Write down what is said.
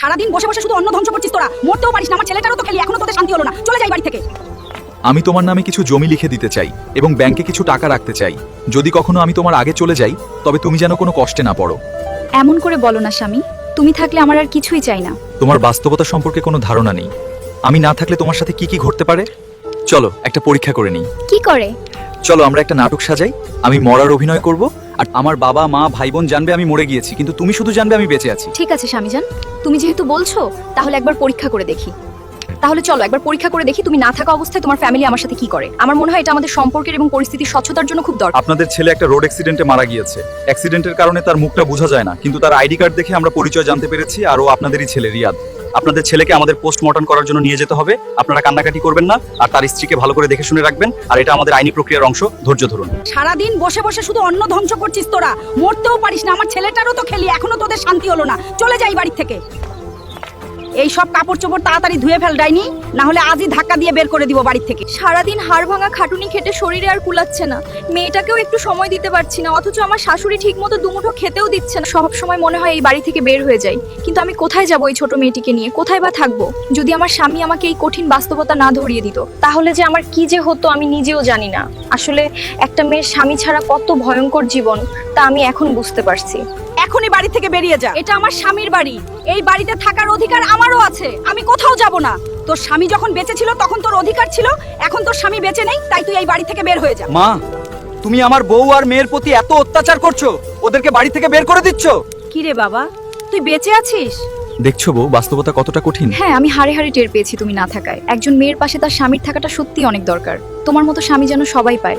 সারাদিন বসে বসে শুধু অন্ন ধ্বংস করছিস তোরা, মরতেও পারিস না। আমার ছেলেটারও তো খেলি, এখনো তোদের শান্তি হলো না। চলে যাই বাড়ি থেকে। আমি তোমার নামে কিছু জমি লিখে দিতে চাই এবং ব্যাংকে কিছু টাকা রাখতে চাই। যদি কখনো আমি তোমার আগে চলে যাই তবে তুমি যেন কোনো কষ্টে না পড়ো। এমন করে বলো না স্বামী, তুমি থাকলে আমার আর কিছুই চাই না। তোমার বাস্তবতা সম্পর্কে কোনো ধারণা নেই। আমি না থাকলে তোমার সাথে কি কি ঘটতে পারে। চলো একটা পরীক্ষা করে নিই। কি করে? চলো আমরা একটা নাটক সাজাই। আমি মরার অভিনয় করব, আর আমার বাবা মা ভাই বোন জানবে আমি মরে গিয়েছি, কিন্তু তুমি শুধু জানবে আমি বেঁচে আছি। ঠিক আছে স্বামীজান, তুমি যেহেতু বলছো তাহলে একবার পরীক্ষা করে দেখি। তাহলে চলো একবার পরীক্ষা করে দেখি তুমি না থাকা অবস্থায় তোমার ফ্যামিলি আমার সাথে কি করে। আমার মনে হয় এটা আমাদের সম্পর্কের এবং পরিস্থিতির স্বচ্ছতার জন্য খুব দরকার। আপনাদের ছেলে একটা রোড অ্যাক্সিডেন্টে মারা গিয়েছে। অ্যাক্সিডেন্টের কারণে তার মুখটা বোঝা যায় না, কিন্তু তার আইডি কার্ড দেখে আমরা পরিচয় জানতে পেরেছি, আর ও আপনাদেরই ছেলে রিয়াদ। আপনাদের ছেলেকে আমাদের পোস্টমর্টম করার জন্য নিয়ে যেতে হবে। আপনারা কান্নাকাটি করবেন না, আর তার স্ত্রীকে ভালো করে দেখে শুনে রাখবেন। আর এটা আমাদের আইনি প্রক্রিয়ার অংশ, ধৈর্য ধরুন। সারাদিন বসে বসে শুধু অন্ন ধ্বংস করছিস তোরা, মরতেও পারিস না। আমার ছেলেটারও তো খেলি, এখনো তোদের শান্তি হলো না। চলে যাই বাড়ি থেকে। এই সব কাপড় চোপড় তাড়াতাড়ি ধুয়ে ফেল ডাইনি, না হলে আজই ধাক্কা দিয়ে বের করে দিব বাড়ি থেকে। সারাদিন হাড় ভাঙা খাটুনি খেটে শরীরে আর কুলাচ্ছে না, মেয়েটাকেও একটু সময় দিতে পারছি না, অথচ আমার শাশুড়ি ঠিকমতো দুমুঠো খেতেও দিচ্ছে না। সব সময় মনে হয় এই বাড়ি থেকে বের হয়ে যাই, কিন্তু আমি কোথায় যাব এই ছোট মেয়েটিকে নিয়ে? কোথায় বা থাকবো? যদি আমার স্বামী আমাকে এই কঠিন বাস্তবতা না ধরিয়ে দিত, তাহলে যে আমার কি যে হতো আমি নিজেও জানি না। আসলে একটা মেয়ের স্বামী ছাড়া কত ভয়ঙ্কর জীবন তা আমি এখন বুঝতে পারছি। এখনই বাড়ি থেকে বেরিয়ে যা। এটা আমার স্বামীর বাড়ি, এই বাড়িতে থাকার অধিকার আমারও আছে। আমি কোথাও যাব না। তোর স্বামী যখন বেঁচে ছিল তখন তোর অধিকার ছিল, এখন তোর স্বামী বেঁচে নেই, তাই তুই এই বাড়ি থেকে বের হয়ে যা। মা, তুমি আমার বউ আর মেয়ের প্রতি এত অত্যাচার করছো, ওদেরকে বাড়ি থেকে বের করে দিচ্ছ। কি রে বাবা, তুই বেঁচে আছিস? দেখছো বউ, বাস্তবতা কতটা কঠিন। হ্যাঁ, আমি হাড়ে হাড়ে টের পেয়েছি তুমি না থাকায়। একজন মেয়ের পাশে তার স্বামীর থাকাটা সত্যি অনেক দরকার। তোমার মতো স্বামী যেন সবাই পায়।